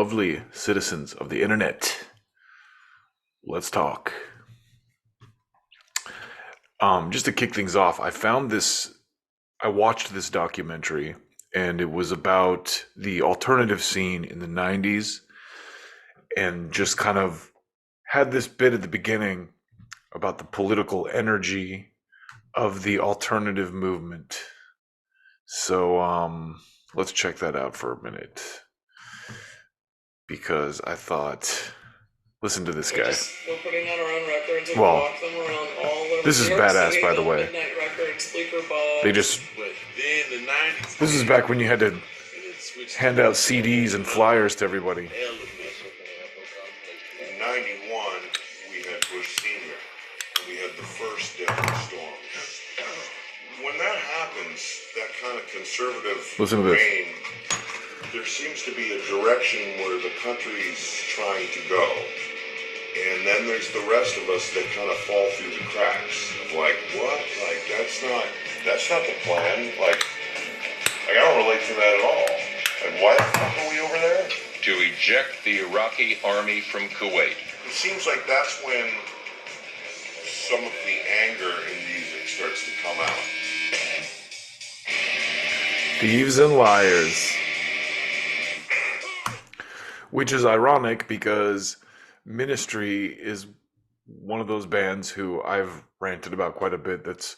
lovely citizens of the internet. Let's talk. Just to kick things off, I watched this documentary, and it was about the alternative scene in the 90s, and just kind of had this bit at the beginning about the political energy of the alternative movement. So let's check that out for a minute, because I thought, listen to this guy. We're putting out our own records and Well, walk them around all over this is New York badass, City, by the the way. Midnight Records, Bleecker Ball. They just, But then the 90s. this is back when you had to hand out CDs and flyers to everybody. In 91, we had Bush Sr., and we had the first Desert Storm. When that happens, that kind of conservative Listen to this. vein, there seems to be a direction where the country's trying to go. And then there's the rest of us that kind of fall through the cracks of like, what? Like, that's not the plan. Like I don't relate to that at all. And why the fuck are we over there? To eject the Iraqi army from Kuwait. It seems like that's when some of the anger in music starts to come out. Thieves and liars. Which is ironic because Ministry is one of those bands who I've ranted about quite a bit that's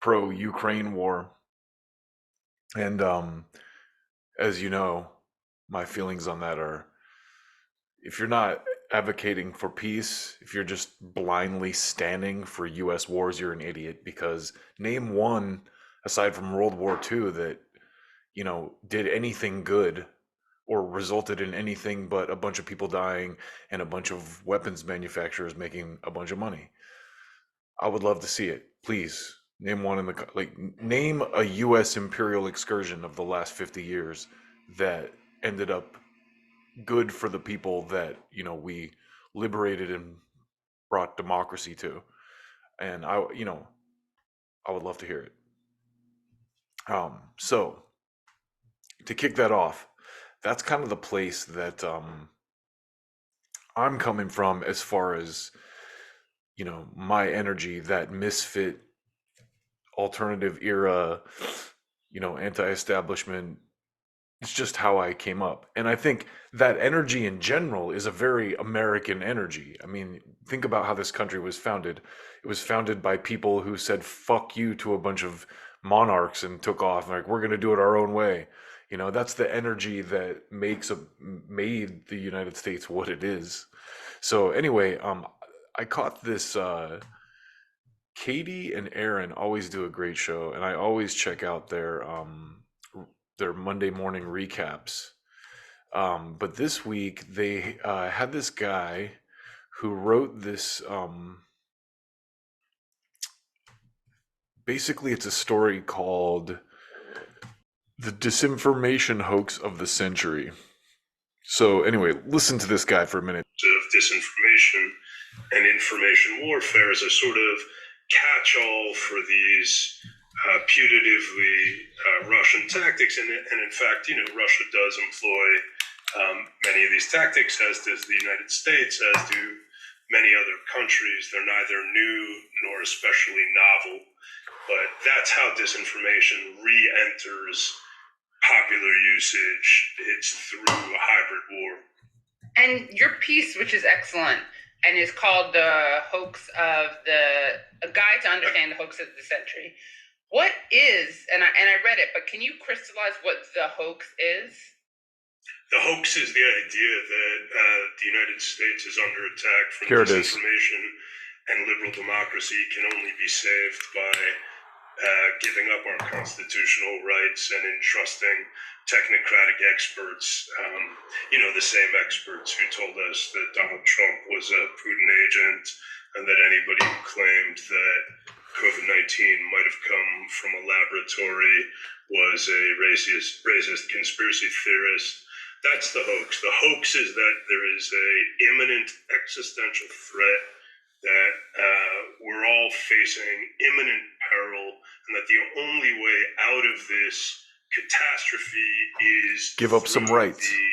pro-Ukraine war. And as you know, my feelings on that are, if you're not advocating for peace, if you're just blindly standing for US wars, you're an idiot, because name one, aside from World War II, that, did anything good or resulted in anything but a bunch of people dying and a bunch of weapons manufacturers making a bunch of money. I would love to see it. Please name one name a US imperial excursion of the last 50 years that ended up good for the people that, we liberated and brought democracy to. And I would love to hear it. So to kick that off, that's kind of the place that I'm coming from as far as, my energy, that misfit, alternative era, anti-establishment. It's just how I came up. And I think that energy in general is a very American energy. I mean, think about how this country was founded. It was founded by people who said, fuck you to a bunch of monarchs and took off. Like, we're going to do it our own way. That's the energy that made the United States what it is. So anyway, I caught this, Katie and Aaron always do a great show, and I always check out their Monday morning recaps. But this week they had this guy who wrote this, basically it's a story called The Disinformation Hoax of the Century. So anyway, listen to this guy for a minute. Of disinformation and information warfare as a sort of catch-all for these putatively Russian tactics. And in fact, Russia does employ many of these tactics, as does the United States, as do many other countries. They're neither new nor especially novel, but that's how disinformation re-enters popular usage. It's through a hybrid war. And your piece, which is excellent, and is called The Hoax of A Guide to Understand the Hoax of the Century. What is, and I read it, but can you crystallize what the hoax is? The hoax is the idea that the United States is under attack from Here it is. disinformation, and liberal democracy can only be saved by giving up our constitutional rights and entrusting technocratic experts, the same experts who told us that Donald Trump was a Putin agent and that anybody who claimed that COVID-19 might have come from a laboratory was a racist conspiracy theorist. That's the hoax. The hoax is that there is a imminent existential threat, that we're all facing imminent peril, and that the only way out of this catastrophe is give up some rights. The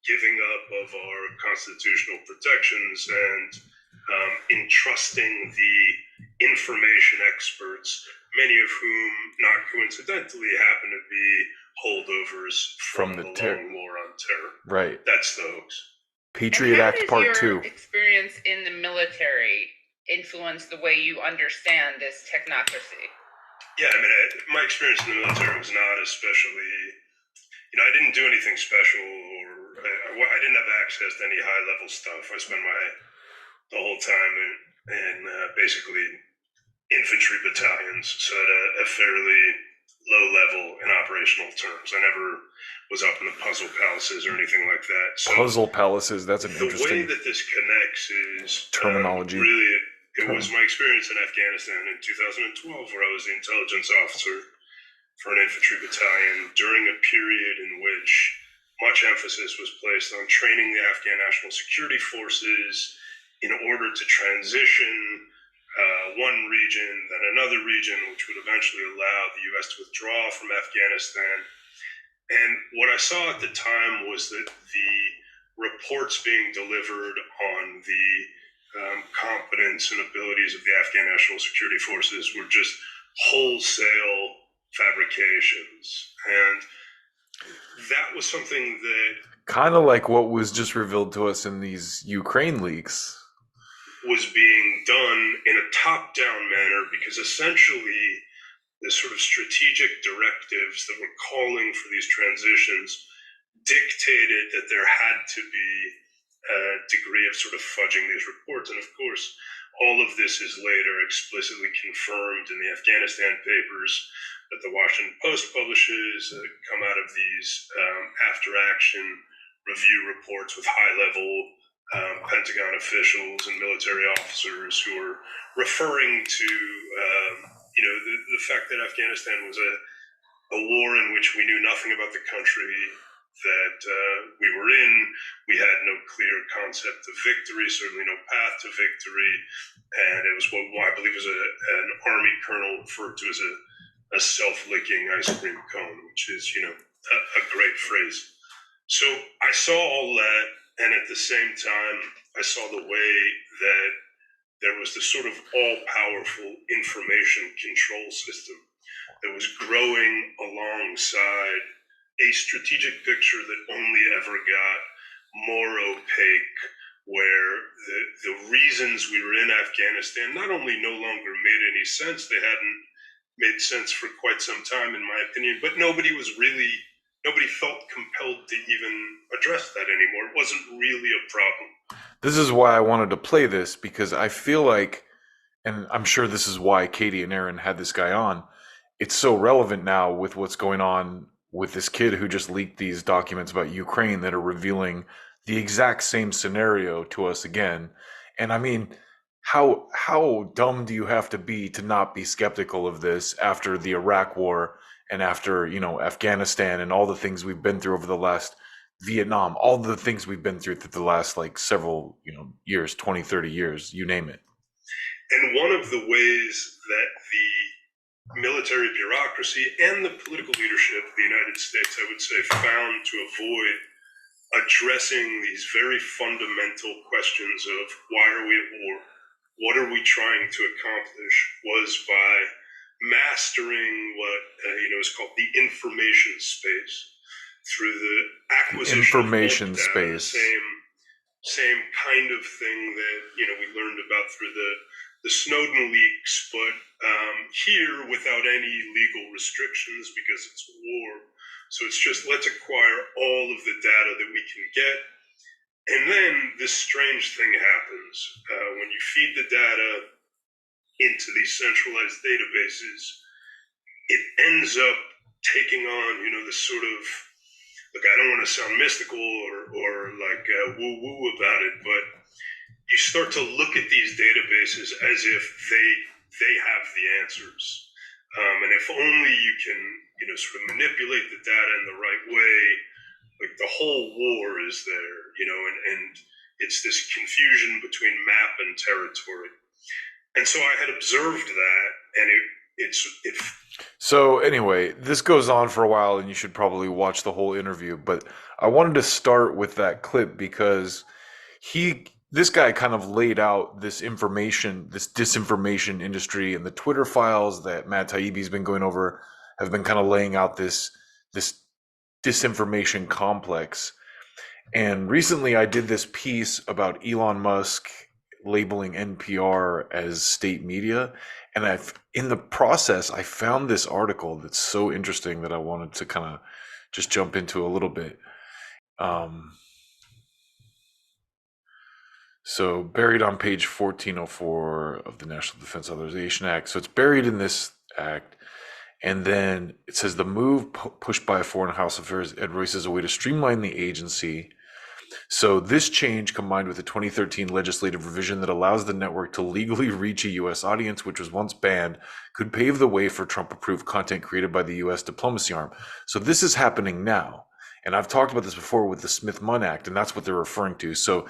giving up of our constitutional protections and entrusting the information experts, many of whom, not coincidentally, happen to be holdovers from the long war on terror. Right. That's the hoax. Patriot Act Part 2. Your experience in the military influence the way you understand this technocracy? Yeah, I mean, my experience in the military was not especially, I didn't do anything special, or I didn't have access to any high-level stuff. I spent the whole time in basically infantry battalions, so at a fairly low level in operational terms. I never was up in the puzzle palaces or anything like that. So puzzle palaces, that's an The way interesting that this connects is terminology. Really, it was my experience in Afghanistan in 2012, where I was the intelligence officer for an infantry battalion during a period in which much emphasis was placed on training the Afghan National Security Forces in order to transition one region, then another region, which would eventually allow the U.S. to withdraw from Afghanistan. And what I saw at the time was that the reports being delivered on the competence and abilities of the Afghan National Security Forces were just wholesale fabrications. And that was something that... kind of like what was just revealed to us in these Ukraine leaks. Was being done in a top-down manner, because essentially the sort of strategic directives that were calling for these transitions dictated that there had to be a degree of sort of fudging these reports. And of course, all of this is later explicitly confirmed in the Afghanistan papers that the Washington Post publishes, come out of these after-action review reports with high-level Pentagon officials and military officers who are referring to, the fact that Afghanistan was a war in which we knew nothing about the country that we were in. We had no clear concept of victory, certainly no path to victory, and it was what I believe was an Army colonel referred to as a self-licking ice cream cone, which is, a great phrase. So I saw all that. And at the same time, I saw the way that there was this sort of all-powerful information control system that was growing alongside a strategic picture that only ever got more opaque, where the reasons we were in Afghanistan not only no longer made any sense, they hadn't made sense for quite some time, in my opinion, but nobody felt compelled to even address that anymore. It wasn't really a problem. This is why I wanted to play this, because I feel like, and I'm sure this is why Katie and Aaron had this guy on, it's so relevant now with what's going on with this kid who just leaked these documents about Ukraine that are revealing the exact same scenario to us again. And I mean, how dumb do you have to be to not be skeptical of this after the Iraq war and after, Afghanistan and all the things we've been through over the last Vietnam, all the things we've been through the last several, years, 20, 30 years, you name it. And one of the ways that the military bureaucracy and the political leadership of the United States, I would say, found to avoid addressing these very fundamental questions of why are we at war, what are we trying to accomplish, was by mastering what is called the information space through the acquisition information of data, space. Same kind of thing that we learned about through the Snowden leaks, but here without any legal restrictions because it's a war. So it's just let's acquire all of the data that we can get. And then this strange thing happens. When you feed the data into these centralized databases, it ends up taking on, this sort of, look, I don't want to sound mystical or like woo-woo about it, but you start to look at these databases as if they have the answers. And if only you can, sort of manipulate the data in the right way, like the whole war is there, and it's this confusion between map and territory. And so I had observed that, and So anyway, this goes on for a while, and you should probably watch the whole interview. But I wanted to start with that clip because this guy kind of laid out this disinformation industry, and the Twitter files that Matt Taibbi's been going over have been kind of laying out this disinformation complex. And recently I did this piece about Elon Musk labeling NPR as state media. And in the process, I found this article that's so interesting that I wanted to kind of just jump into a little bit. Um, so buried on page 1404 of the National Defense Authorization Act. So it's buried in this act. And then it says the move pushed by Foreign House Affairs Ed Royce is a way to streamline the agency. So this change, combined with the 2013 legislative revision that allows the network to legally reach a U.S. audience, which was once banned, could pave the way for Trump-approved content created by the U.S. diplomacy arm. So this is happening now. And I've talked about this before with the Smith-Munn Act, and that's what they're referring to. So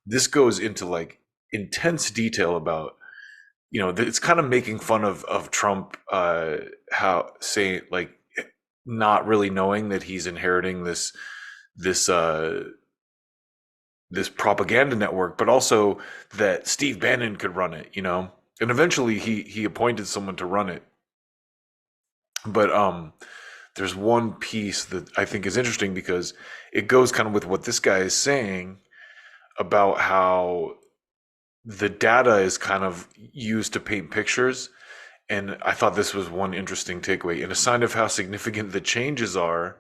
this goes into like intense detail about, it's kind of making fun of Trump, how saying like not really knowing that he's inheriting this propaganda network, but also that Steve Bannon could run it, and eventually he appointed someone to run it. But there's one piece that I think is interesting because it goes kind of with what this guy is saying about how the data is kind of used to paint pictures. And I thought this was one interesting takeaway. In a sign of how significant the changes are,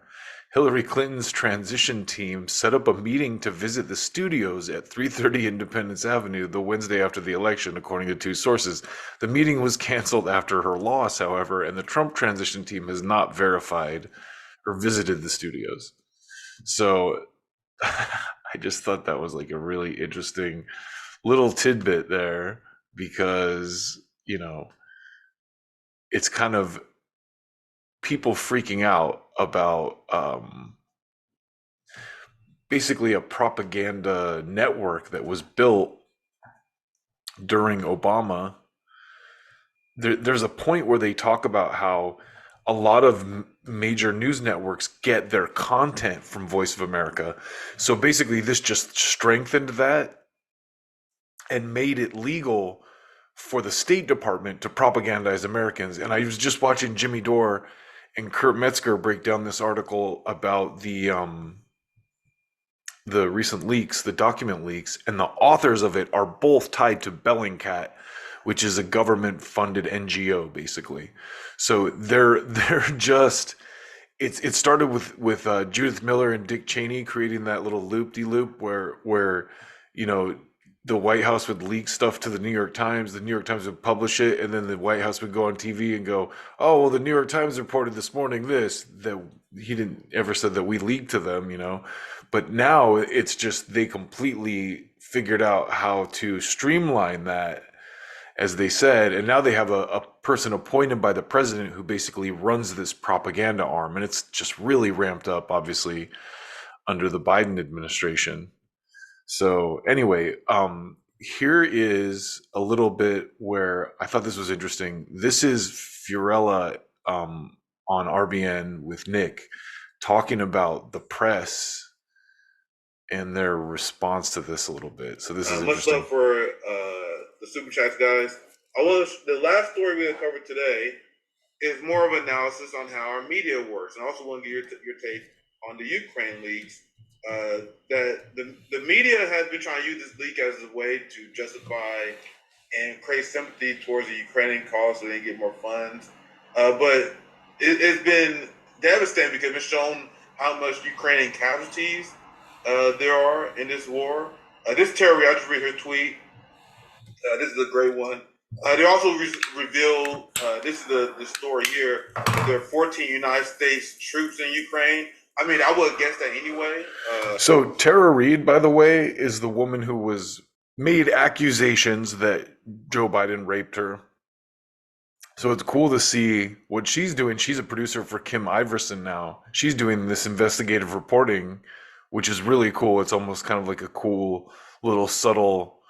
Hillary Clinton's transition team set up a meeting to visit the studios at 330 Independence Avenue the Wednesday after the election, according to two sources. The meeting was canceled after her loss, however, and the Trump transition team has not verified or visited the studios. So I just thought that was like a really interesting little tidbit there because, it's kind of people freaking out about basically a propaganda network that was built during Obama. There's a point where they talk about how a lot of major news networks get their content from Voice of America. So basically this just strengthened that and made it legal for the State Department to propagandize Americans. And I was just watching Jimmy Dore and Kurt Metzger break down this article about the recent leaks, the document leaks, and the authors of it are both tied to Bellingcat, which is a government-funded NGO, basically. So they're just it started with Judith Miller and Dick Cheney creating that little loop-de-loop where the White House would leak stuff to the New York Times, the New York Times would publish it, and then the White House would go on TV and go, oh, well, the New York Times reported this morning that he didn't ever said that we leaked to them, But now it's just they completely figured out how to streamline that, as they said, and now they have a person appointed by the president who basically runs this propaganda arm, and it's just really ramped up, obviously, under the Biden administration. So anyway, here is a little bit where I thought this was interesting. This is Fiorella on RBN with Nick talking about the press and their response to this a little bit. So this is much interesting. love for the super chats, guys. The last story we covered today is more of an analysis on how our media works, and I also want to get your take on the Ukraine leaks. That the media has been trying to use this leak as a way to justify and create sympathy towards the Ukrainian cause so they get more funds. But it's been devastating because it's shown how much Ukrainian casualties there are in this war. This Terry, I just read her tweet. This is a great one. They also reveal, this is the story here, there are 14 United States troops in Ukraine. I mean, I would guess that anyway. So Tara Reid, by the way, is the woman who was made accusations that Joe Biden raped her. So it's cool to see what she's doing. She's a producer for Kim Iverson now. She's doing this investigative reporting, which is really cool. It's almost kind of like a cool little subtle,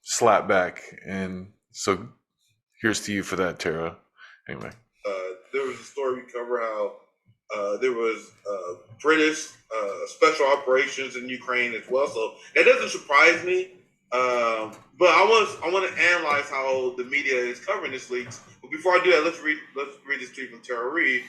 slap back. And so here's to you for that, Tara. Anyway. There was a story we cover how There was British special operations in Ukraine as well. So that doesn't surprise me. But I want to analyze how the media is covering this leaks. But before I do that, let's read this tweet from Tara Reid.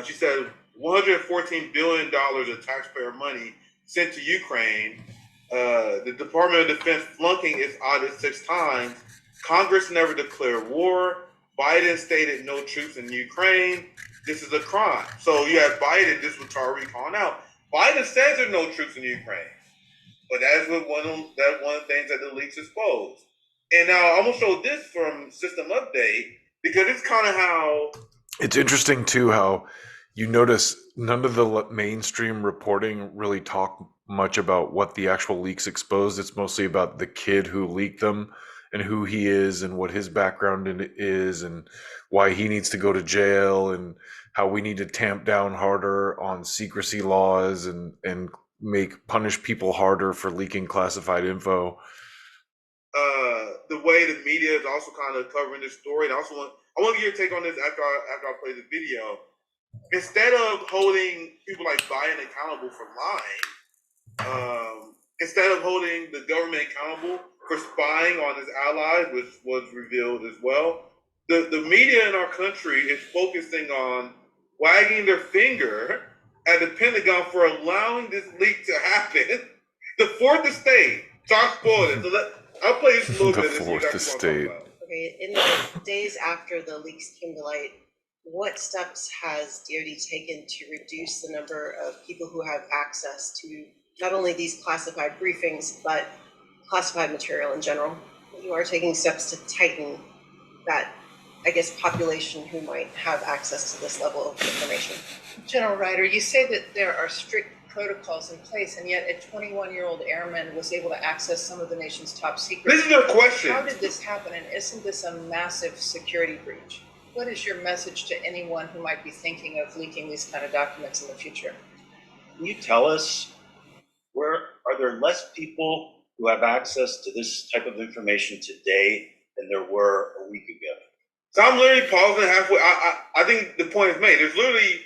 She said, $114 billion of taxpayer money sent to Ukraine. The Department of Defense flunking its audit 6 times. Congress never declared war. Biden stated no troops in Ukraine. This is a crime. So you have Biden, this was Tari calling out. Biden says there are no troops in Ukraine. But that's one of the things that the leaks exposed. And now I'm going to show this from System Update because it's kind of how... It's interesting, too, how you notice none of the mainstream reporting really talk much about what the actual leaks exposed. It's mostly about the kid who leaked them and who he is and what his background is and why he needs to go to jail and how we need to tamp down harder on secrecy laws and punish people harder for leaking classified info. The way the media is also kind of covering this story, and I want to get your take on this after I play the video. Instead of holding people like Biden accountable for lying, instead of holding the government accountable for spying on its allies, which was revealed as well, the media in our country is focusing on wagging their finger at the Pentagon for allowing this leak to happen. The fourth estate. So I spoiled it. So I'll play this a little bit. The fourth estate. Okay, in the days after the leaks came to light, what steps has DoD taken to reduce the number of people who have access to not only these classified briefings, but classified material in general? You are taking steps to tighten that, I guess, population who might have access to this level of information. General Ryder, you say that there are strict protocols in place, and yet a 21-year-old airman was able to access some of the nation's top secrets. This is your question. How did this happen, and isn't this a massive security breach? What is your message to anyone who might be thinking of leaking these kind of documents in the future? Can you tell us, where are there less people who have access to this type of information today than there were a week ago? So I'm literally pausing halfway. I think the point is made. There's literally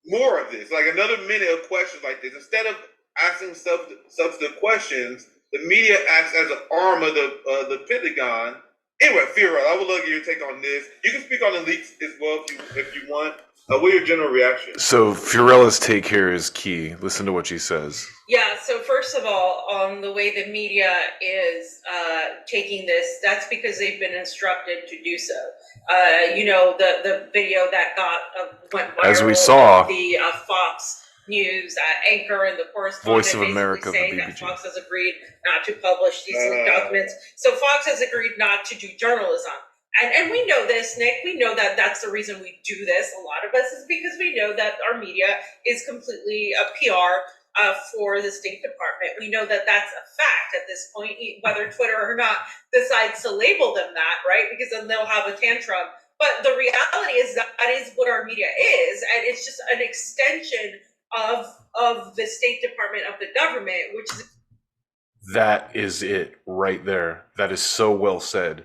more of this, like another minute of questions like this. Instead of asking substantive questions, the media acts as an arm of the Pentagon. Anyway, Fiorella, I would love to get your take on this. You can speak on the leaks as well if you want. What are your general reactions? So Fiorella's take here is key. Listen to what she says. Yeah, so first of all, on the way the media is taking this, that's because they've been instructed to do so. The video that went viral, as we saw, the Fox News anchor and the correspondent Voice of America, saying the that BBG. Fox has agreed not to publish these documents. So Fox has agreed not to do journalism. And we know this, Nick. We know that that's the reason we do this. A lot of us is because we know that our media is completely a PR for the State Department. We know that that's a fact at this point, whether Twitter or not decides to label them that, right? Because then they'll have a tantrum. But the reality is that is what our media is, and it's just an extension of the State Department, of the government, which is... That is it right there. That is so well said.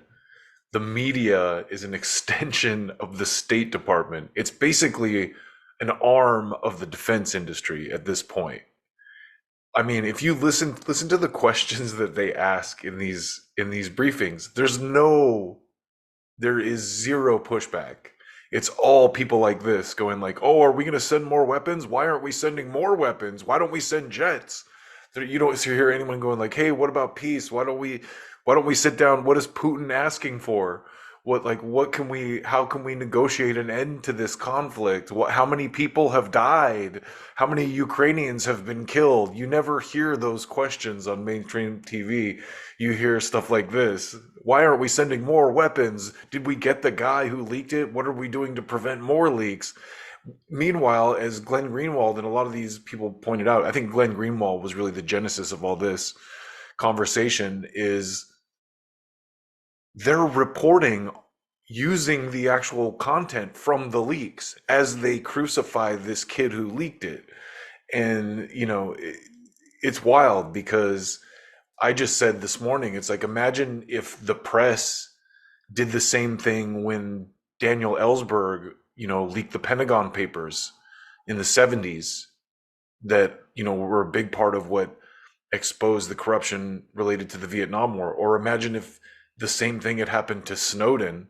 The media is an extension of the State Department. It's basically an arm of the defense industry at this point. I mean, if you listen to the questions that they ask in these briefings, there is zero pushback. It's all people like this going like, "Oh, are we going to send more weapons? Why aren't we sending more weapons? Why don't we send jets?" You don't hear anyone going like, "Hey, what about peace? Why don't we sit down? What is Putin asking for? How can we negotiate an end to this conflict? How many people have died? How many Ukrainians have been killed?" You never hear those questions on mainstream TV. You hear stuff like this. Why aren't we sending more weapons? Did we get the guy who leaked it? What are we doing to prevent more leaks? Meanwhile, as Glenn Greenwald and a lot of these people pointed out, I think Glenn Greenwald was really the genesis of all this conversation, is they're reporting using the actual content from the leaks as they crucify this kid who leaked it. And, it's wild because I just said this morning, it's like, imagine if the press did the same thing when Daniel Ellsberg, leaked the Pentagon Papers. in the 70s that, were a big part of what exposed the corruption related to the Vietnam War. Or imagine if the same thing had happened to Snowden.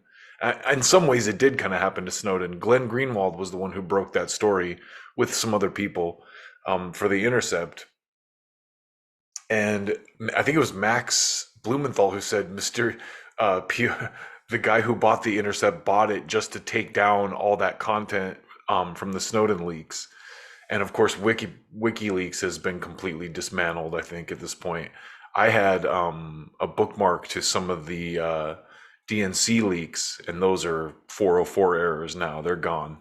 In some ways, it did kind of happen to Snowden. Glenn Greenwald was the one who broke that story with some other people for The Intercept. And I think it was Max Blumenthal who said, the guy who bought The Intercept bought it just to take down all that content from the Snowden leaks. And of course, WikiLeaks has been completely dismantled, I think, at this point. I had a bookmark to some of the DNC leaks, and those are 404 errors now. They're gone.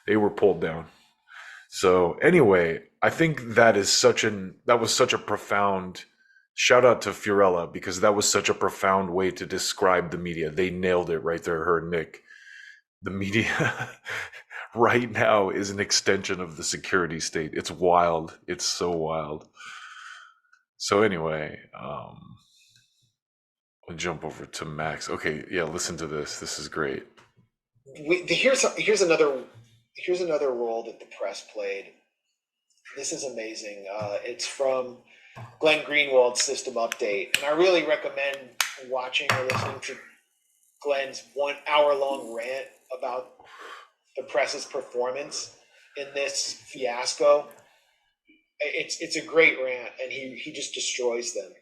They were pulled down. So anyway, I think that was such a profound shout out to Fiorella, because that was such a profound way to describe the media. They nailed it right there, her and Nick. The media right now is an extension of the security state. It's wild. It's so wild. So anyway, I'll jump over to Max. Okay, yeah, listen to this. This is great. Here's another role that the press played. This is amazing. It's from Glenn Greenwald's System Update, and I really recommend watching or listening to Glenn's 1 hour long rant about the press's performance in this fiasco. It's a great rant, and he just destroys them.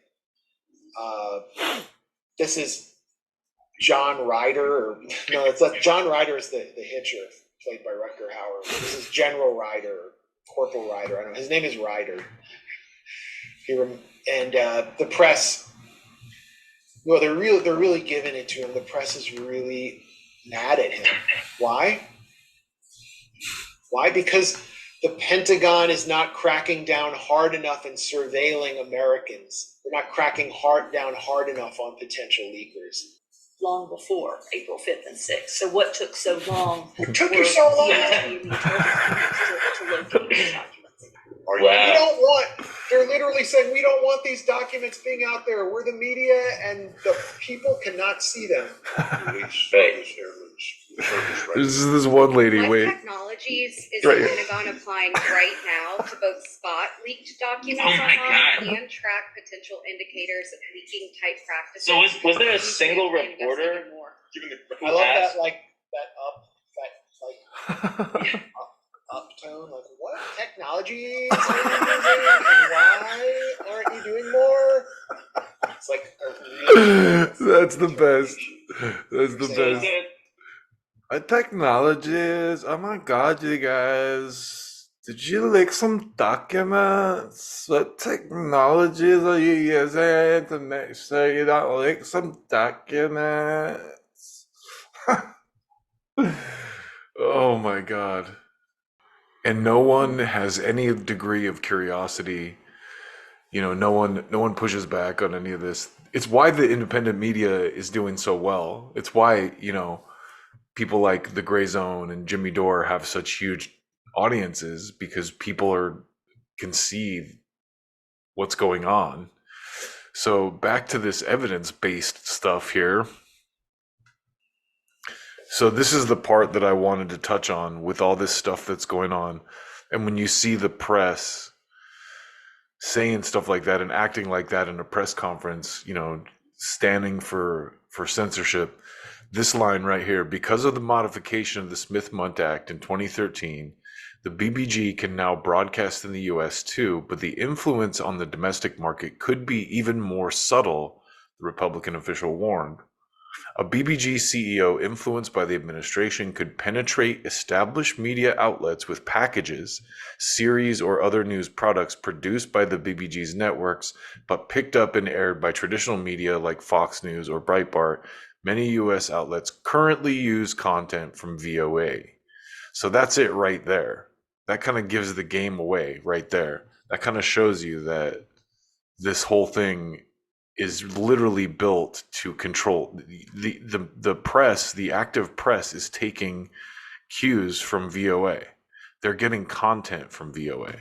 This is John Ryder, John Ryder is the hitcher, played by Rutger Hauer. This is General Ryder, Corporal Ryder. I don't know. His name is Ryder. And the press, well, they're really giving it to him. The press is really mad at him. Why? Because the Pentagon is not cracking down hard enough and surveilling Americans. They're not cracking down hard enough on potential leakers. Long before April 5th and 6th. So what took so long? What took you so long? To locate these documents. They're literally saying, we don't want these documents being out there. We're the media, and the people cannot see them. This is this one lady. What wait. Technologies is Right. the Pentagon applying right now to both spot leaked documents online and track potential indicators of leaking type practices? So was there a single reporter? I love that uptone. Like, what technologies are you using, and why aren't you doing more? It's like That's the best. That's the best. What technologies? Oh my god, you guys. Did you leak some documents? What technologies are you using to make sure you don't leak some documents? Oh my god. And no one has any degree of curiosity. No one pushes back on any of this. It's why the independent media is doing so well. It's why, people like the Grayzone and Jimmy Dore have such huge audiences, because people can see what's going on. So back to this evidence-based stuff here. So this is the part that I wanted to touch on with all this stuff that's going on. And when you see the press saying stuff like that and acting like that in a press conference, standing for censorship, this line right here: because of the modification of the Smith-Mundt Act in 2013, the BBG can now broadcast in the US too, but the influence on the domestic market could be even more subtle, the Republican official warned. A BBG CEO influenced by the administration could penetrate established media outlets with packages, series, or other news products produced by the BBG's networks, but picked up and aired by traditional media like Fox News or Breitbart. Many U.S. outlets currently use content from VOA. So that's it right there. That kind of gives the game away right there. That kind of shows you that this whole thing is literally built to control the press. The active press is taking cues from VOA. They're getting content from VOA.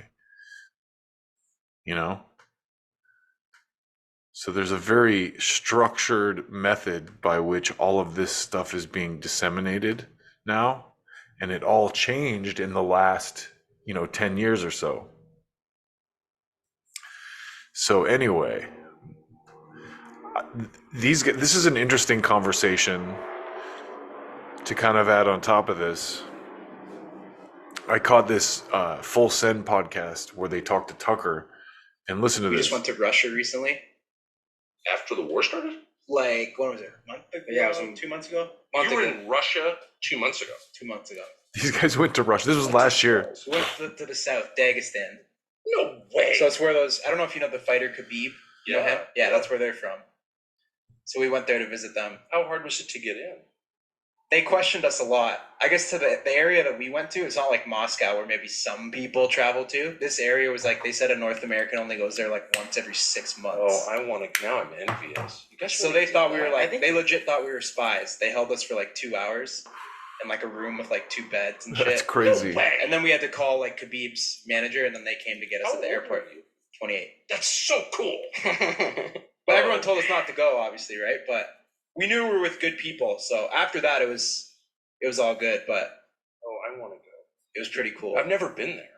So there's a very structured method by which all of this stuff is being disseminated now, and it all changed in the last 10 years or so. So anyway, this is an interesting conversation to kind of add on top of this. I caught this Full Send podcast where they talked to Tucker, and listen to We this. just went to Russia recently. After the war started? Like, when was it? A month ago? Yeah, it was 2 months ago. You were in Russia 2 months ago. 2 months ago. These guys went to Russia. This was last year. So we went to the south, Dagestan. No way. So it's where those, I don't know if you know the fighter Khabib. You know him? Yeah, that's where they're from. So we went there to visit them. How hard was it to get in? They questioned us a lot. I guess to the area that we went to, it's not like Moscow where maybe some people travel to. This area was like, they said a North American only goes there like once every 6 months. Oh, I want to, now I'm envious. You guys So really they thought we did were that. like, they legit thought we were spies. They held us for like 2 hours in like a room with like 2 beds and shit. That's crazy. No way. And then we had to call like Khabib's manager, and then they came to get us How at the old airport. were you? 28. That's so cool. But everyone told us not to go, obviously, right? But we knew we were with good people. So after that, it was all good. But Oh, I want to go. it was pretty cool. I've never been there.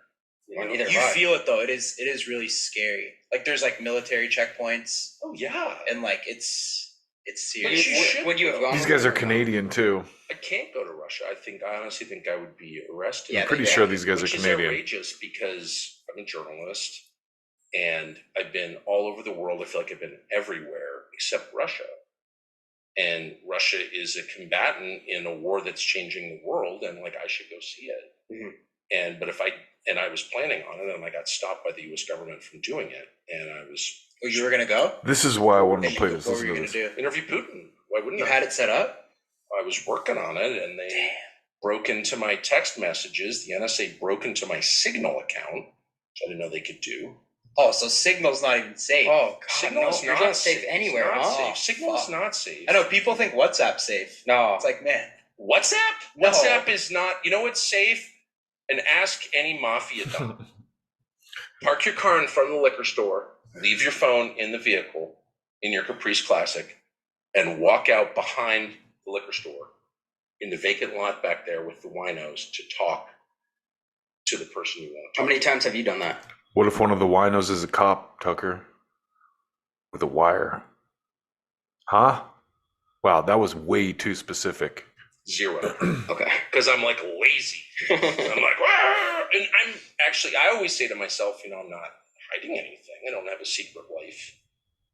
You know? You feel it though. It is really scary. Like there's like military checkpoints, Oh, yeah. and like it's But serious. you should Would you have go. gone? These guys are Canadian too. I can't go to Russia. I honestly think I would be arrested. Yeah, I'm pretty sure these guys are Which Canadian. is outrageous because I'm a journalist and I've been all over the world. I feel like I've been everywhere except Russia. And Russia is a combatant in a war that's changing the world, and like I should go see it. Mhm. And I was planning on it, and I got stopped by the U.S. government from doing it. And I was Oh, you were gonna go? This is why I wanted to play this. What were Listen you to gonna this. do? interview Putin. Why wouldn't You I? had it set up? I was working on it, and they broke into my text messages. The NSA broke into my Signal account, which I didn't know they could do. Oh, so Signal's not even safe. Oh, God, Signal no. is You're not not safe safe. anywhere, It's not huh? safe. Signal is fuck. not safe. I know people think WhatsApp's safe. No. It's like, man, WhatsApp? No. WhatsApp is not. You know what's safe? And ask any mafia don. Park your car in front of the liquor store. Leave your phone in the vehicle in your Caprice Classic, and walk out behind the liquor store in the vacant lot back there with the winos to talk to the person you want to How talk many to. times have you done that? What if one of the winos is a cop, Tucker? With a wire. Huh? Wow, that was way too specific. 0. Okay. Because I'm like lazy. I'm like, "Wah!" And I always say to myself, I'm not hiding anything. I don't have a secret life.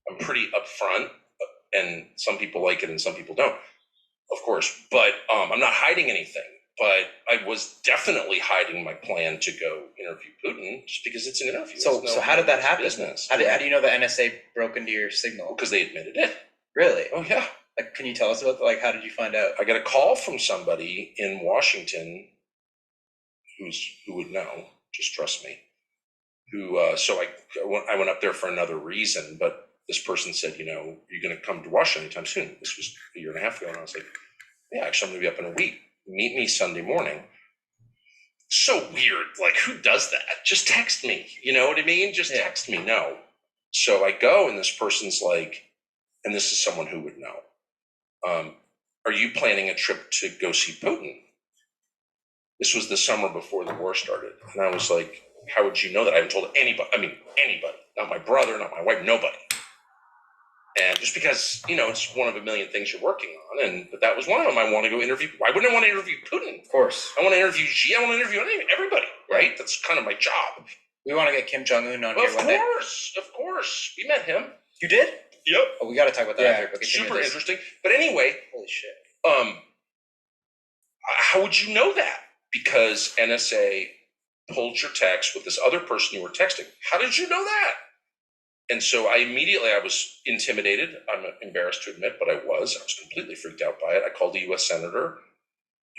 I'm pretty upfront, and some people like it and some people don't, of course. But I'm not hiding anything. But I was definitely hiding my plan to go interview Putin just because it's an interview. so how did that happen? Business. How do you know the NSA broke into your Signal? Because they admitted it. Really? Oh, yeah. Like, can you tell us about how did you find out? I got a call from somebody in Washington who would know, just trust me, so I went up there for another reason, but this person said, you're going to come to Washington anytime soon. This was a year and a half ago, and I was like, yeah, actually, I'm going to be up in a week. Meet me Sunday morning. So weird. Like, who does that? Just text me. You know what I mean? Just text me. No. So I go, and this person's like, and this is someone who would know. Are you planning a trip to go see Putin? This was the summer before the war started. And I was like, how would you know that? I haven't told anybody. I mean, anybody. Not my brother, not my wife, nobody. And just because, it's one of a million things you're working on. But that was one of them. I want to go interview. Why wouldn't I want to interview Putin? Of course. I want to interview Xi. I want to interview everybody, right? That's kind of my job. We want to get Kim Jong-un on here one day. Of course. We met him. You did? Yep. Oh, we got to talk about that after. But continue Super this. interesting. But anyway, Holy shit. How would you know that? Because NSA pulled your text with this other person you were texting. How did you know that? And so I was intimidated. I'm embarrassed to admit, but I was completely freaked out by it. I called a U.S. Senator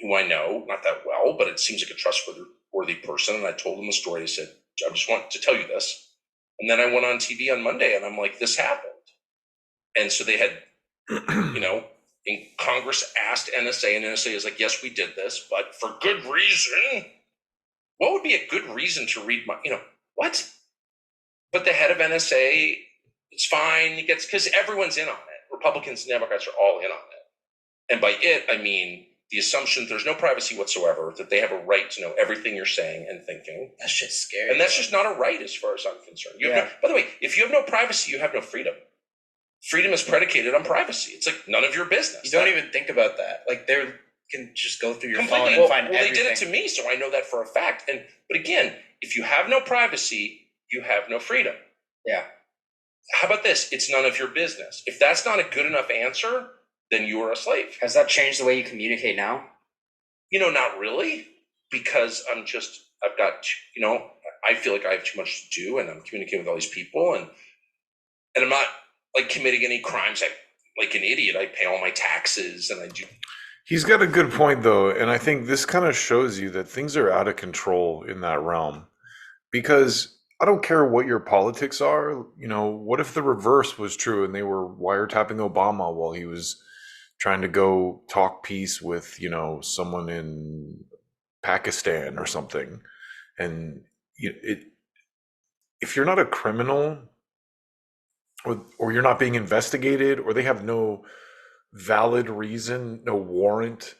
who I know, not that well, but it seems like a trustworthy person. And I told him the story. I said, I just want to tell you this. And then I went on TV on Monday and I'm like, this happened. And so they had, in Congress asked NSA, and NSA is like, yes, we did this, but for good reason. What would be a good reason to read my, what? But the head of NSA, it's fine. Because everyone's in on it. Republicans and Democrats are all in on it. And by it, I mean the assumption that there's no privacy whatsoever, that they have a right to know everything you're saying and thinking. That's just scary. And that's just not a right as far as I'm concerned. You have no, by the way, if you have no privacy, you have no freedom. Freedom is predicated on privacy. It's like none of your business. You don't even think about that. Like they can just go through your Completely. phone and find Well, everything. they did it to me, so I know that for a fact. But again, if you have no privacy, you have no freedom. Yeah. How about this? It's none of your business. If that's not a good enough answer, then you are a slave. Has that changed the way you communicate now? Not really, because I've got, I feel like I have too much to do, and I'm communicating with all these people, and I'm not like committing any crimes. Like an idiot, I pay all my taxes, and I do. He's got a good point, though, and I think this kind of shows you that things are out of control in that realm. Because I don't care what your politics are, what if the reverse was true and they were wiretapping Obama while he was trying to go talk peace with, someone in Pakistan or something? And if you're not a criminal, or you're not being investigated, or they have no valid reason, no warrant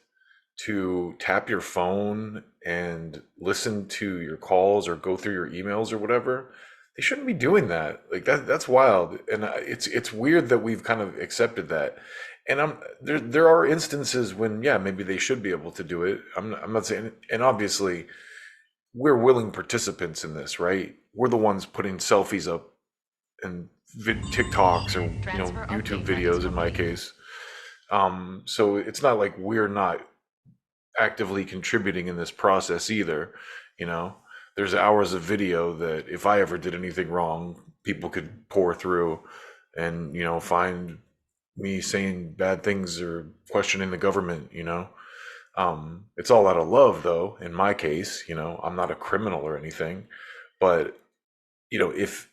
to tap your phone and listen to your calls or go through your emails or whatever, they shouldn't be doing that. Like that's wild. And it's weird that we've kind of accepted that. And there are instances when, maybe they should be able to do it. I'm not saying, and obviously we're willing participants in this, right? We're the ones putting selfies up and TikToks or YouTube videos in my case. So it's not like we're not actively contributing in this process either. There's hours of video that if I ever did anything wrong, people could pour through and find me saying bad things or questioning the government. It's all out of love, though. In my case, I'm not a criminal or anything, but if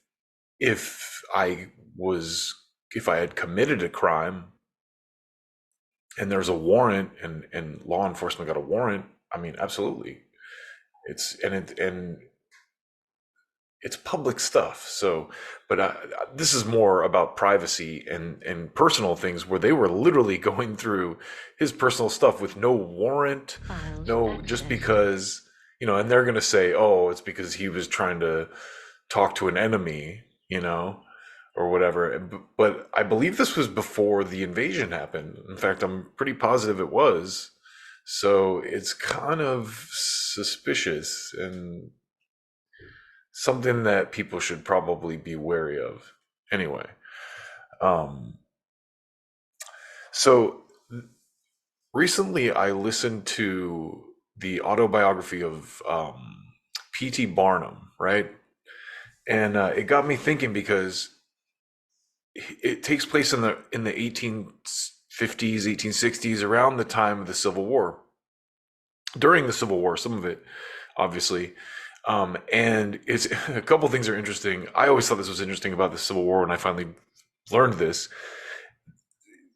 I had committed a crime and there's a warrant and law enforcement got a warrant, I mean, absolutely. It's public stuff. So, but this is more about privacy and personal things where they were literally going through his personal stuff with no warrant, just because, and they're going to say, oh, it's because he was trying to talk to an enemy, or whatever. But I believe this was before the invasion happened. In fact, I'm pretty positive it was. So it's kind of suspicious and something that people should probably be wary of. Anyway, so recently I listened to the autobiography of P.T. Barnum, right? And it got me thinking because it takes place in the 1850s, 1860s, around the time of the Civil War. During the Civil War, some of it, obviously. And it's a couple things are interesting. I always thought this was interesting about the Civil War when I finally learned this.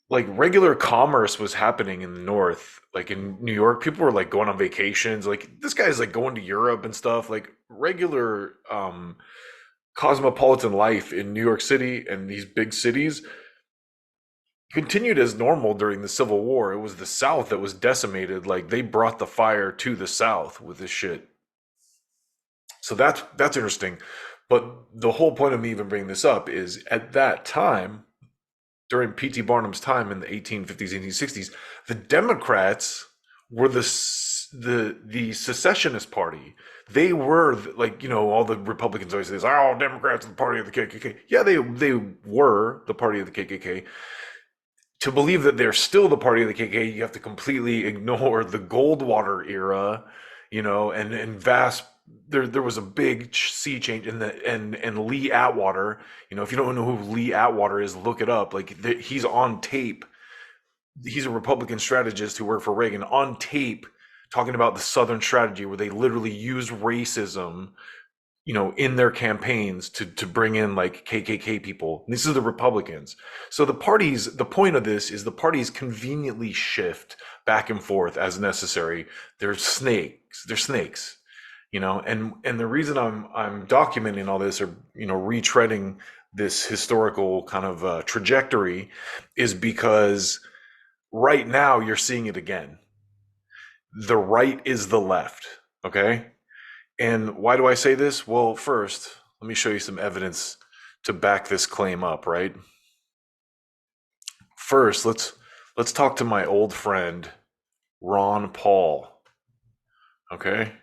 Like regular commerce was happening in the North, like in New York, people were like going on vacations. Like this guy's like going to Europe and stuff. Like regular cosmopolitan life in New York City and these big cities continued as normal during the Civil War. It was the South that was decimated. Like they brought the fire to the South with this shit. So that's interesting. But the whole point of me even bringing this up is at that time, during P.T. Barnum's time in the 1850s, 1860s, the Democrats were the secessionist party. They were like, all the Republicans always say this, oh, Democrats are the party of the KKK. Yeah, they were the party of the KKK. To believe that they're still the party of the KKK, you have to completely ignore the Goldwater era, and vast. There was a big sea change in and Lee Atwater. If you don't know who Lee Atwater is, look it up. Like he's on tape. He's a Republican strategist who worked for Reagan on tape, talking about the Southern strategy where they literally used racism, in their campaigns to bring in like KKK people. And this is the Republicans. So the point of this is the parties conveniently shift back and forth as necessary. They're snakes. And the reason I'm documenting all this or retreading this historical kind of trajectory is because right now you're seeing it again. the right is the left, okay? And why do I say this? Well, first, let me show you some evidence to back this claim up, right? First, let's talk to my old friend Ron Paul. Okay?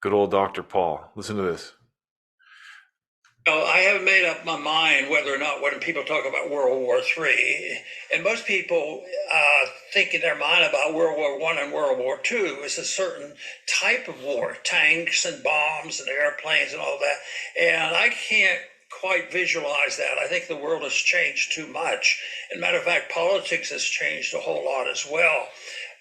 Good old Dr. Paul. Listen to this. I haven't made up my mind whether or not when people talk about World War III, and most people think in their mind about World War I and World War II as a certain type of war, tanks and bombs and airplanes and all that. And I can't quite visualize that. I think the world has changed too much. And matter of fact, politics has changed a whole lot as well.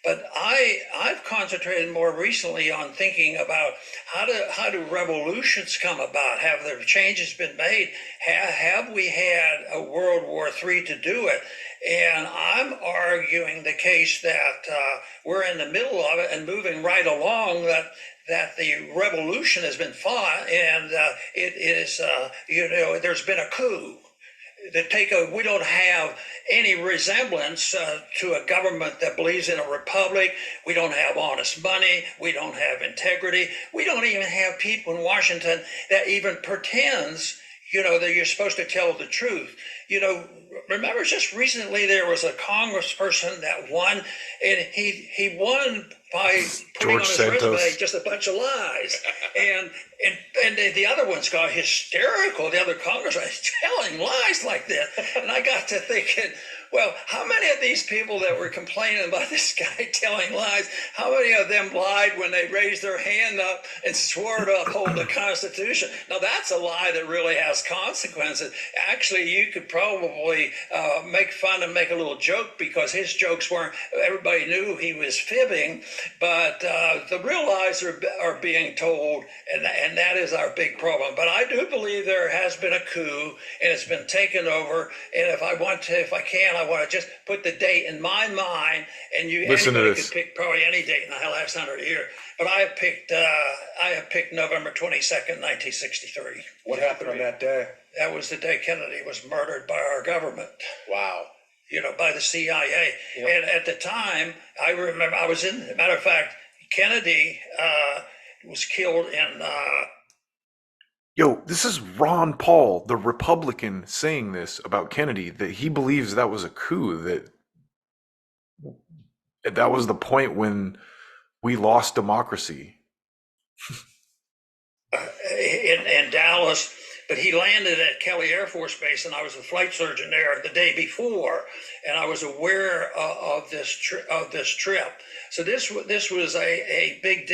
But I've concentrated more recently on thinking about how do revolutions come about? Have there changes been made? Have we had a World War III to do it? And I'm arguing the case that we're in the middle of it and moving right along, that the revolution has been fought, and it is, there's been a coup. We don't have any resemblance to a government that believes in a republic. We don't have honest money. We don't have integrity. We don't even have people in Washington that even pretends, that you're supposed to tell the truth. Remember just recently there was a congressperson that won, and he won by putting on his resume just a bunch of lies. And the other ones got hysterical. The other congressman telling lies like this. And I got to thinking, well, how many of these people that were complaining about this guy telling lies, how many of them lied when they raised their hand up and swore to uphold the Constitution? Now, that's a lie that really has consequences. Actually, you could probably make fun and make a little joke because his jokes weren't, everybody knew he was fibbing, but the real lies are being told, and that is our big problem. But I do believe there has been a coup, and it's been taken over, and if I want to just put the date in my mind, and anybody could pick probably any date in the last 100 years. But I have picked November 22nd, 1963. What happened on that day? That was the day Kennedy was murdered by our government. Wow. By the CIA. Yep. And at the time, I remember matter of fact, Kennedy was killed in. Yo, this is Ron Paul, the Republican, saying this about Kennedy, that he believes that was a coup, that was the point when we lost democracy. In Dallas, but he landed at Kelly Air Force Base, and I was a flight surgeon there the day before, and I was aware of this trip. So this was a big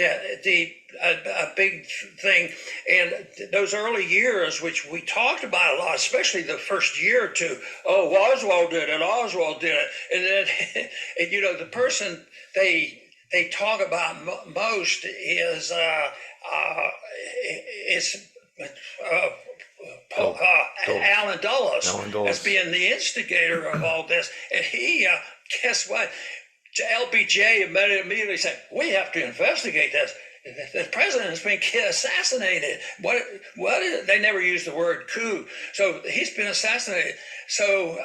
a big thing, and those early years, which we talked about a lot, especially the first year or two. Oh, Oswald did it, and then the person they talk about most is Alan Dulles as being the instigator of all this. And he, guess what? LBJ immediately said, we have to investigate this. The president has been assassinated. What? They never used the word coup. So he's been assassinated. So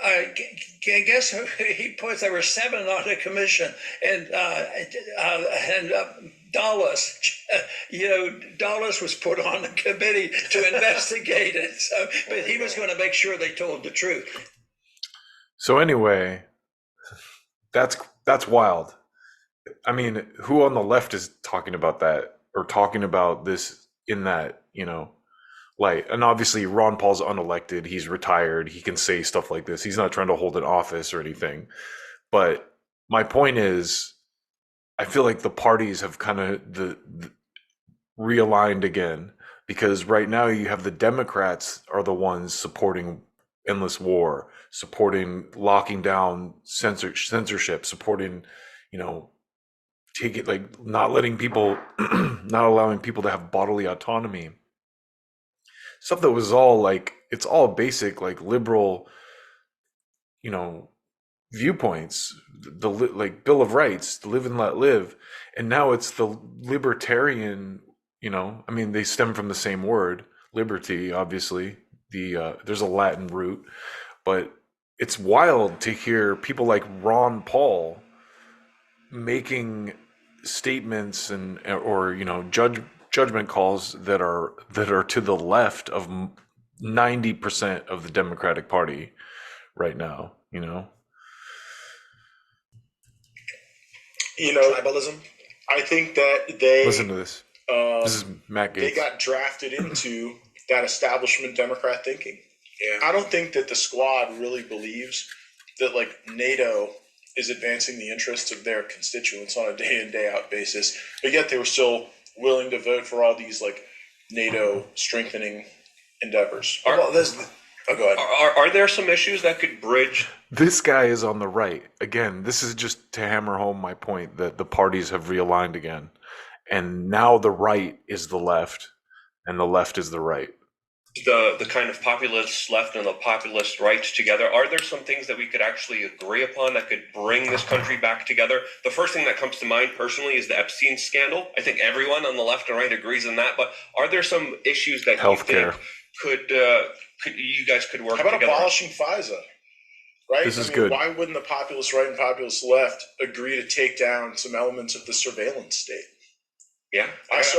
guess who he puts? There were 7 on the commission, and Dulles, Dulles was put on the committee to investigate it. So, but he was going to make sure they told the truth. So anyway, that's wild. I mean, who on the left is talking about that or talking about this in that, light? And obviously Ron Paul's unelected. He's retired. He can say stuff like this. He's not trying to hold an office or anything. But my point is, I feel like the parties have kind of realigned again, because right now you have the Democrats are the ones supporting endless war, supporting locking down censorship, supporting, not letting people, not allowing people to have bodily autonomy. Stuff that was all it's all basic, liberal, viewpoints, the Bill of Rights, live and let live. And now it's the libertarian, they stem from the same word, liberty, obviously. There's a Latin root, but it's wild to hear people like Ron Paul making statements and or judgment calls that are to the left of 90% of the Democratic Party right now. Tribalism. I think that they Listen to this. This is Matt Gaetz. They got drafted into that establishment Democrat thinking. Yeah. I don't think that the squad really believes that like NATO is advancing the interests of their constituents on a day in, day out basis, but yet they were still willing to vote for all these like NATO strengthening endeavors. Go ahead. Are there some issues that could bridge? This guy is on the right. Again, this is just to hammer home my point that the parties have realigned again. And now the right is the left, and the left is the right. The kind of populist left and the populist right together, are there some things that we could actually agree upon that could bring this country back together? The first thing that comes to mind personally is the Epstein scandal. I think everyone on the left and right agrees on that, but are there some issues that Healthcare. you think you guys could work together? How about together? abolishing FISA? Right? This is good. Why wouldn't the populist right and populist left agree to take down some elements of the surveillance state? Yeah,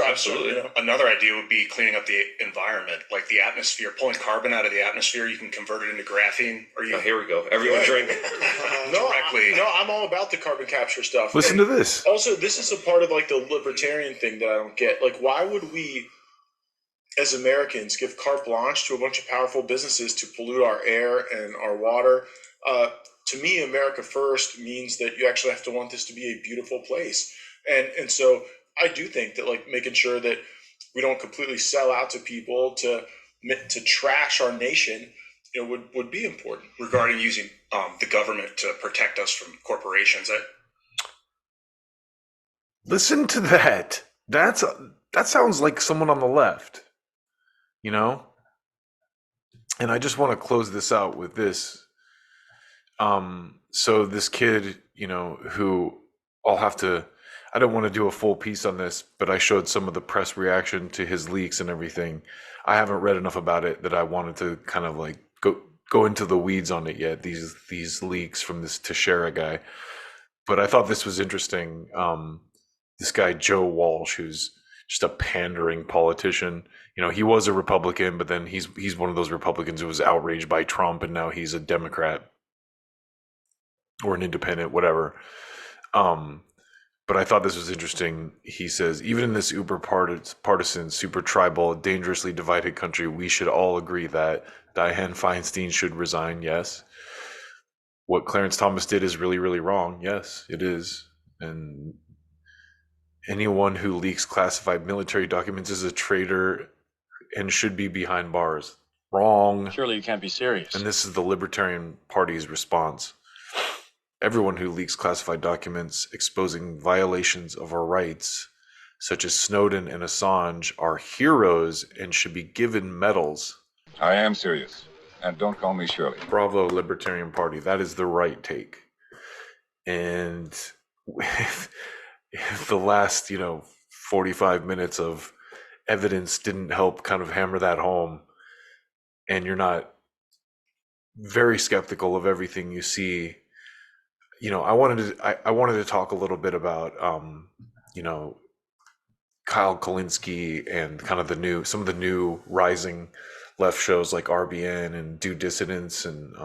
absolutely. Another idea would be cleaning up the environment, like the atmosphere, pulling carbon out of the atmosphere. You can convert it into graphene. Here we go. Everyone drink. Directly. I'm all about the carbon capture stuff. Listen to this. Also, this is a part of like the libertarian thing that I don't get. Like, why would we, as Americans, give carte blanche to a bunch of powerful businesses to pollute our air and our water? To me, America first means that you actually have to want this to be a beautiful place, and so. I do think that like making sure that we don't completely sell out to people to trash our nation, would be important. Regarding using the government to protect us from corporations, Listen to that. That sounds like someone on the left, And I just want to close this out with this. So this kid, who I'll have to. I don't want to do a full piece on this, but I showed some of the press reaction to his leaks and everything. I haven't read enough about it that I wanted to kind of like go into the weeds on it yet. These leaks from this Teixeira guy, but I thought this was interesting. This guy Joe Walsh, who's just a pandering politician. He was a Republican, but then he's one of those Republicans who was outraged by Trump, and now he's a Democrat or an independent, whatever. But I thought this was interesting. He says, even in this uber partisan, super tribal, dangerously divided country, we should all agree that Dianne Feinstein should resign. Yes. What Clarence Thomas did is really, really wrong. Yes, it is. And anyone who leaks classified military documents is a traitor and should be behind bars. Wrong. Surely you can't be serious. And this is the Libertarian Party's response. Everyone who leaks classified documents exposing violations of our rights, such as Snowden and Assange, are heroes and should be given medals. I am serious. And don't call me Shirley. Bravo, Libertarian Party. That is the right take. And if the last, 45 minutes of evidence didn't help kind of hammer that home, and you're not very skeptical of everything you see, I wanted to talk a little bit about, Kyle Kalinske and kind of some of the new rising left shows like RBN and Do Dissidents, and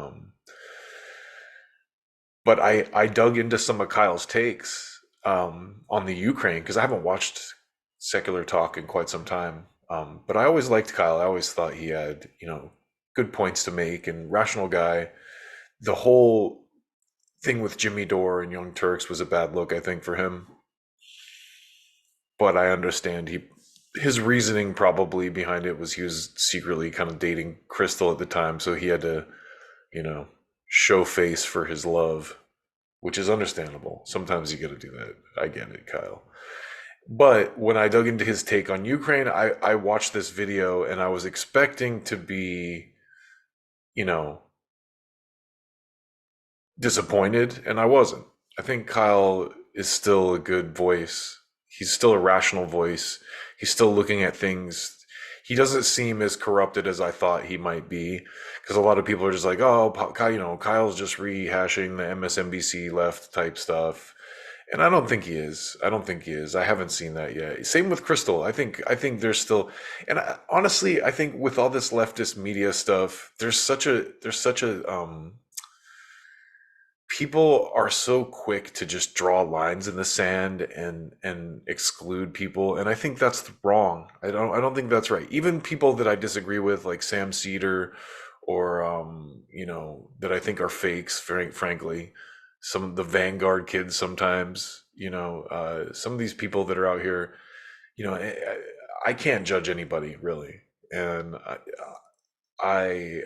but I dug into some of Kyle's takes on the Ukraine, because I haven't watched Secular Talk in quite some time, but I always liked Kyle. I always thought he had good points to make, and rational guy. The whole thing with Jimmy Dore and Young Turks was a bad look, I think, for him. But I understand his reasoning probably behind it was he was secretly kind of dating Crystal at the time, so he had to, show face for his love, which is understandable. Sometimes you got to do that. I get it, Kyle. But when I dug into his take on Ukraine, I watched this video and I was expecting to be, disappointed, and I wasn't. I think Kyle is still a good voice. He's still a rational voice. He's still looking at things. He doesn't seem as corrupted as I thought he might be, because a lot of people are just like, oh, Kyle's just rehashing the MSNBC left type stuff. And I don't think he is. I don't think he is. I haven't seen that yet. Same with Crystal. I think there's still, and honestly, I think with all this leftist media stuff, there's such a people are so quick to just draw lines in the sand and exclude people, and I think that's wrong. I don't think that's right. Even people that I disagree with, like Sam Cedar, or that I think are fakes, frankly, some of the Vanguard kids sometimes, some of these people that are out here, I can't judge anybody really. And I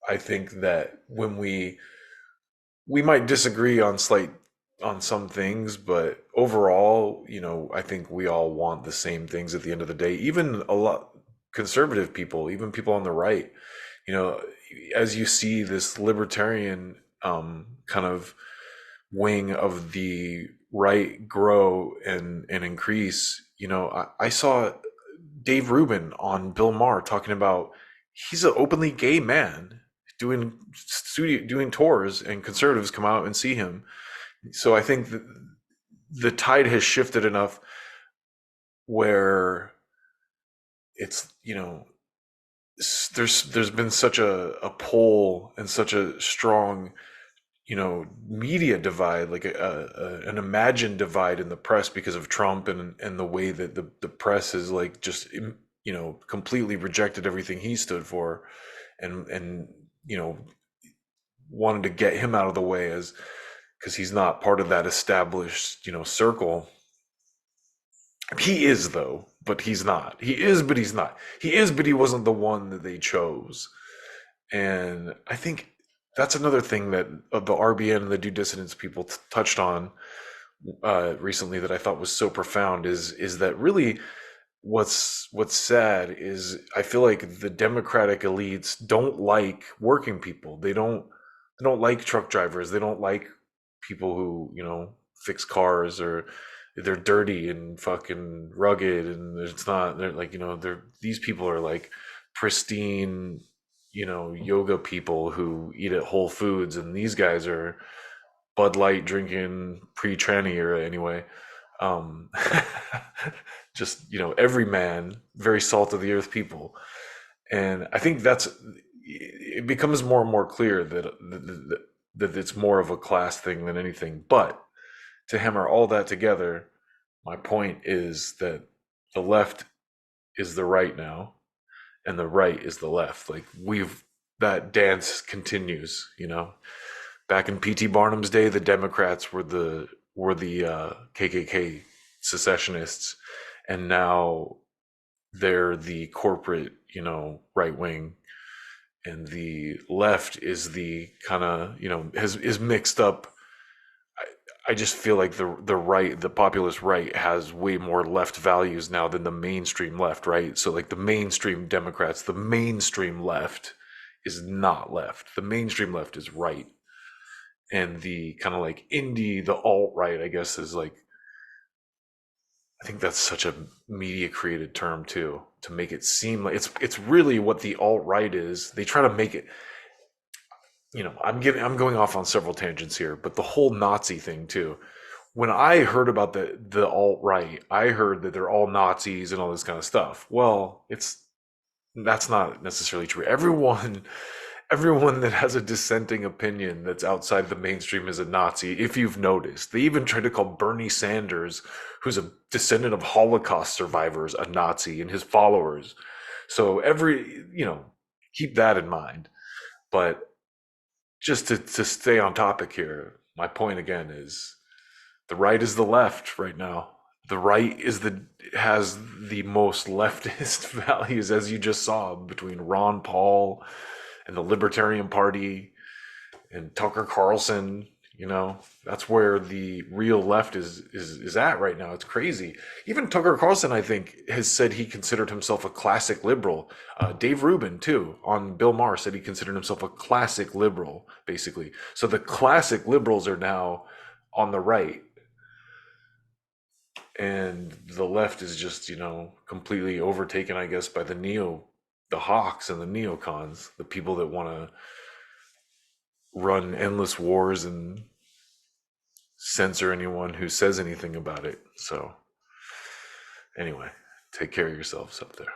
I think that when we might disagree on some things, but overall, I think we all want the same things at the end of the day. Even a lot conservative people, even people on the right, you know, as you see this libertarian kind of wing of the right grow and increase, I saw Dave Rubin on Bill Maher talking about he's an openly gay man doing tours, and conservatives come out and see him. So I think that the tide has shifted enough where it's there's been such a pull and such a strong media divide, like an imagined divide in the press because of Trump, and the way that the press is like just completely rejected everything he stood for, and wanted to get him out of the way as because he's not part of that established circle. He is though, but he's not. He is, but he's not. He is, but he wasn't the one that they chose. And I think that's another thing that the RBN and the due dissidence people touched on recently that I thought was so profound is that really what's sad is I feel like the Democratic elites don't like working people. They don't like truck drivers. They don't like people who fix cars, or they're dirty and fucking rugged, and it's not. They're like they're these people are like pristine yoga people who eat at Whole Foods, and these guys are Bud Light drinking pre-tranny era anyway. Um, just every man, very salt of the earth people, and I think it becomes more and more clear that it's more of a class thing than anything. But to hammer all that together, my point is that the left is the right now, and the right is the left. Like that dance continues. Back in P.T. Barnum's day, the Democrats were the KKK secessionists, and now they're the corporate, right wing, and the left is the kind of is mixed up. I just feel like the right, the populist right, has way more left values now than the mainstream left, right? So like the mainstream Democrats, the mainstream left is not left. The mainstream left is right. And the kind of like indie, the alt-right, I guess, is like, I think that's such a media created term too, to make it seem like it's really what the alt-right is. They try to make it, I'm going off on several tangents here, but the whole Nazi thing too. When I heard about the alt-right, I heard that they're all Nazis and all this kind of stuff. Well, that's not necessarily true. Everyone that has a dissenting opinion that's outside the mainstream is a Nazi, if you've noticed. They even tried to call Bernie Sanders, who's a descendant of Holocaust survivors, a Nazi, and his followers. So keep that in mind. But just to stay on topic here, my point again is the right is the left right now. The right has the most leftist values, as you just saw, between Ron Paul and the Libertarian Party and Tucker Carlson. That's where the real left is at right now. It's crazy. Even Tucker Carlson, I think, has said he considered himself a classic liberal. Dave Rubin, too, on Bill Maher, said he considered himself a classic liberal, basically. So the classic liberals are now on the right, and the left is just completely overtaken, I guess, by the hawks and the neocons, the people that want to run endless wars and censor anyone who says anything about it. So, anyway, take care of yourselves up there.